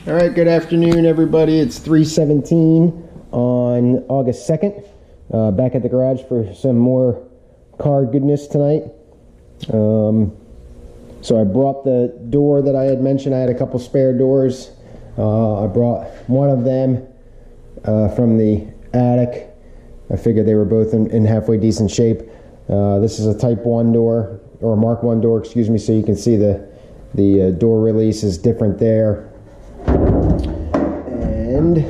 All right, good afternoon, everybody. It's 3:17 on August 2nd. Back at the garage for some more car goodness tonight. So I brought the door that I had mentioned. I had a couple spare doors. I brought one of them from the attic. I figured they were both in halfway decent shape. This is a Type 1 door, or Mark 1 door, excuse me, so you can see the door release is different there. And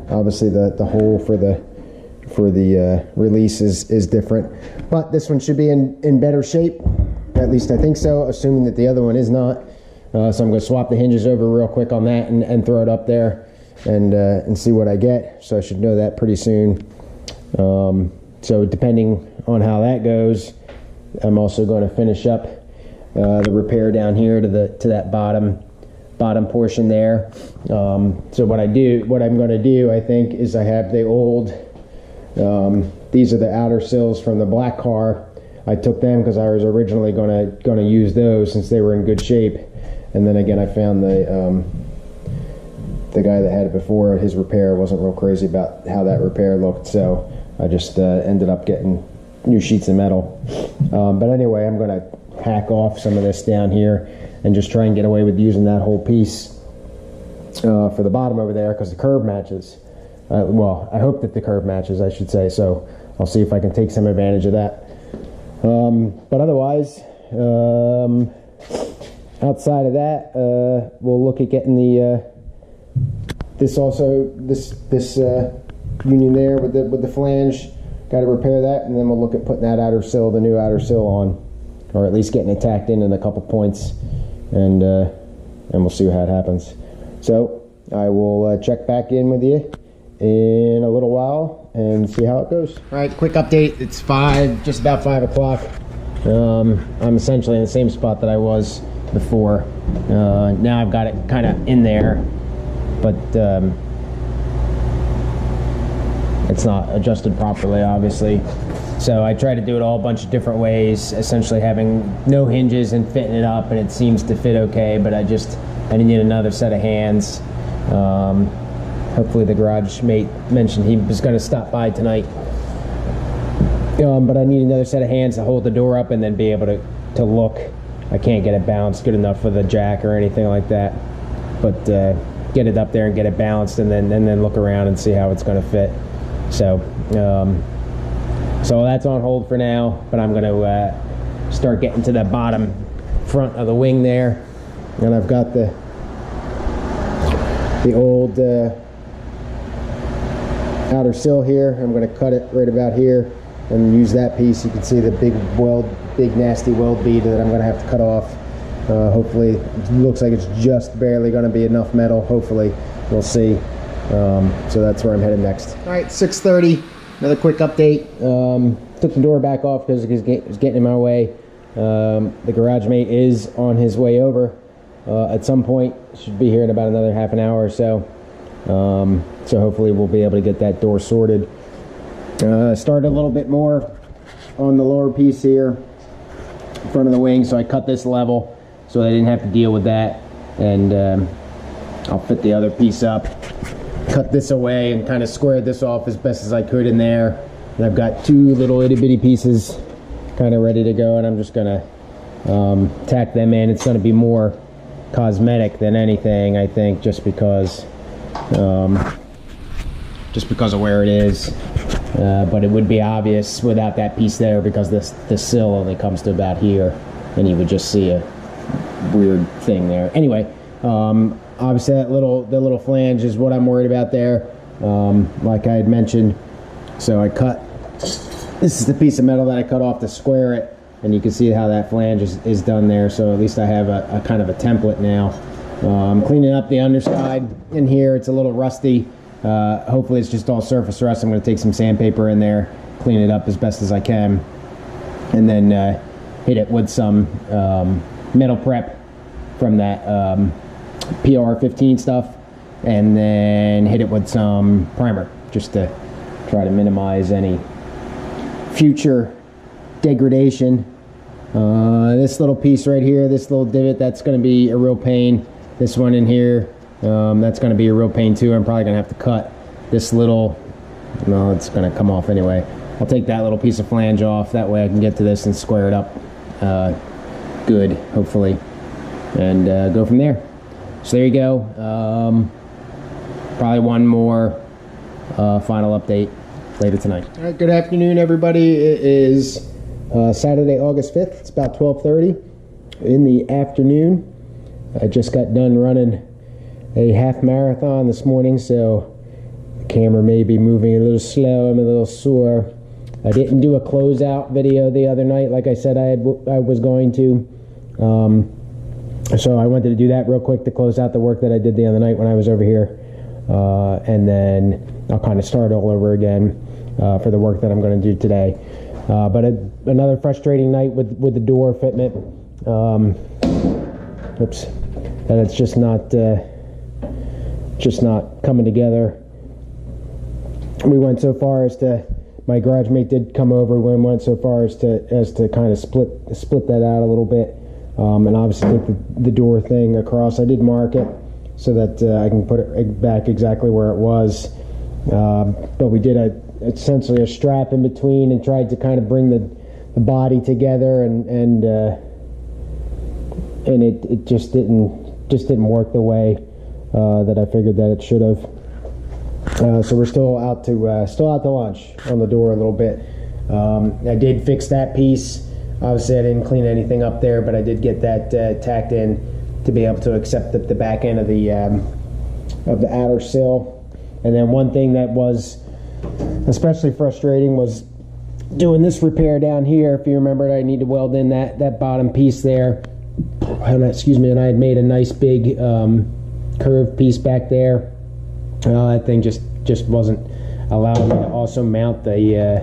obviously the hole for the release is different. But this one should be in better shape. At least I think so, assuming that the other one is not. So I'm going to swap the hinges over real quick on that and throw it up there and see what I get. So I should know that pretty soon. So depending on how that goes, I'm also going to finish up the repair down here to that bottom portion there. So what I'm going to do, I think, is I have the old, these are the outer sills from the black car. I took them because I was originally going to use those since they were in good shape. And then again, I found the guy that had it before, his repair wasn't real crazy about how that repair looked, so I just ended up getting new sheets of metal. But anyway, I'm going to hack off some of this down here and just try and get away with using that whole piece for the bottom over there because the curve matches. Well, I hope that the curve matches, I should say, so I'll see if I can take some advantage of that. But otherwise, outside of that, we'll look at getting this union there with the flange. Got to repair that, and then we'll look at putting that outer sill, the new outer sill on, or at least getting it tacked in a couple points, and we'll see how it happens. So I will check back in with you in a little while and see how it goes. All right, quick update. It's just about 5 o'clock. I'm essentially in the same spot that I was before. Now I've got it kind of in there, but it's not adjusted properly, obviously. So I try to do it all a bunch of different ways, essentially having no hinges and fitting it up, and it seems to fit okay, but I need another set of hands. Hopefully the garage mate mentioned he was going to stop by tonight. But I need another set of hands to hold the door up and then be able to look. I can't get it balanced good enough for the jack or anything like that. But get it up there and get it balanced, and then look around and see how it's going to fit. So that's on hold for now. But I'm going to start getting to the bottom front of the wing there, and I've got the old outer sill here. I'm going to cut it right about here and use that piece. You can see the big nasty weld bead that I'm going to have to cut off. Hopefully, it looks like it's just barely going to be enough metal. Hopefully, we'll see. So that's where I'm headed next. All right, 6:30. Another quick update. Took the door back off because it was getting in my way. The garage mate is on his way over at some point. Should be here in about another half an hour or so. So hopefully we'll be able to get that door sorted. Started a little bit more on the lower piece here, front of the wing, so I cut this level so I didn't have to deal with that, and I'll fit the other piece up, cut this away, and kind of squared this off as best as I could in there. And I've got 2 little itty-bitty pieces kind of ready to go, and I'm just gonna tack them in. It's gonna be more cosmetic than anything, I think, just because of where it is. But it would be obvious without that piece there because the sill only comes to about here, and you would just see a weird thing there. Anyway, obviously the little flange is what I'm worried about there, like I had mentioned. So this is the piece of metal that I cut off to square it, and you can see how that flange is done there. So at least I have a kind of a template now. I'm cleaning up the underside in here. It's a little rusty. Hopefully it's just all surface rust. I'm going to take some sandpaper in there, clean it up as best as I can, and then hit it with some metal prep from that PR15 stuff, and then hit it with some primer just to try to minimize any future degradation. This little piece right here, this little divot, that's going to be a real pain. This one in here That's going to be a real pain too. I'm probably going to have to cut this little, no, it's going to come off anyway. I'll take that little piece of flange off, that way I can get to this and square it up good, hopefully, and go from there. So there you go. Probably one more final update later tonight. All right, good afternoon, everybody. It is Saturday, August 5th. It's about 12:30 in the afternoon. I just got done running a half marathon this morning, so the camera may be moving a little slow. I'm a little sore. I didn't do a closeout video the other night like I said I was going to. So I wanted to do that real quick to close out the work that I did the other night when I was over here. And then I'll kind of start all over again for the work that I'm going to do today. But another frustrating night with the door fitment. Oops, that it's just not coming together. We went so far as to, my garage mate did come over. We went so far as to kind of split that out a little bit, and obviously take the door thing across. I did mark it so that I can put it back exactly where it was. But we did essentially a strap in between and tried to kind of bring the body together, and it just didn't work the way that I figured that it should have. So we're still out to lunch on the door a little bit. I did fix that piece. Obviously, I didn't clean anything up there, but I did get that tacked in to be able to accept the back end of the outer sill. And then one thing that was especially frustrating was doing this repair down here. If you remember, I need to weld in that bottom piece there. Excuse me, and I had made a nice big curved piece back there. That thing just wasn't allowing me to also mount the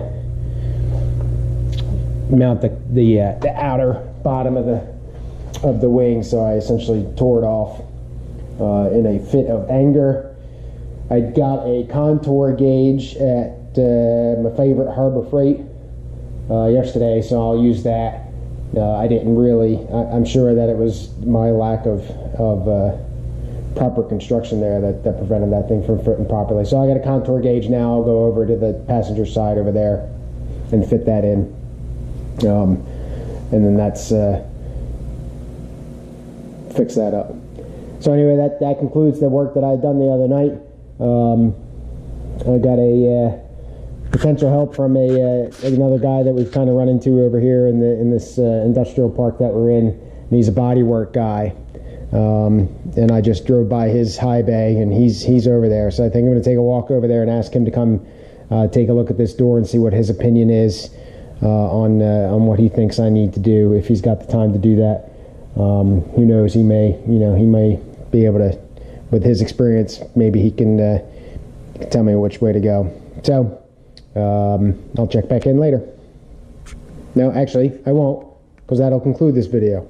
outer bottom of the wing, so I essentially tore it off in a fit of anger. I got a contour gauge at my favorite Harbor Freight yesterday, so I'll use that. I didn't really, I'm sure that it was my lack of proper construction there that prevented that thing from fitting properly. So I got a contour gauge now. I'll go over to the passenger side over there and fit that in. And then that's fix that up. So anyway, that concludes the work that I had done the other night. I got a potential help from another guy that we've kind of run into over here in this industrial park that we're in, and he's a bodywork guy. And I just drove by his high bay, and he's over there. So I think I'm going to take a walk over there and ask him to come take a look at this door and see what his opinion is on what he thinks I need to do, if he's got the time to do that. Who knows? He may be able to, with his experience, maybe he can tell me which way to go. So I'll check back in later. No, actually, I won't, because that'll conclude this video.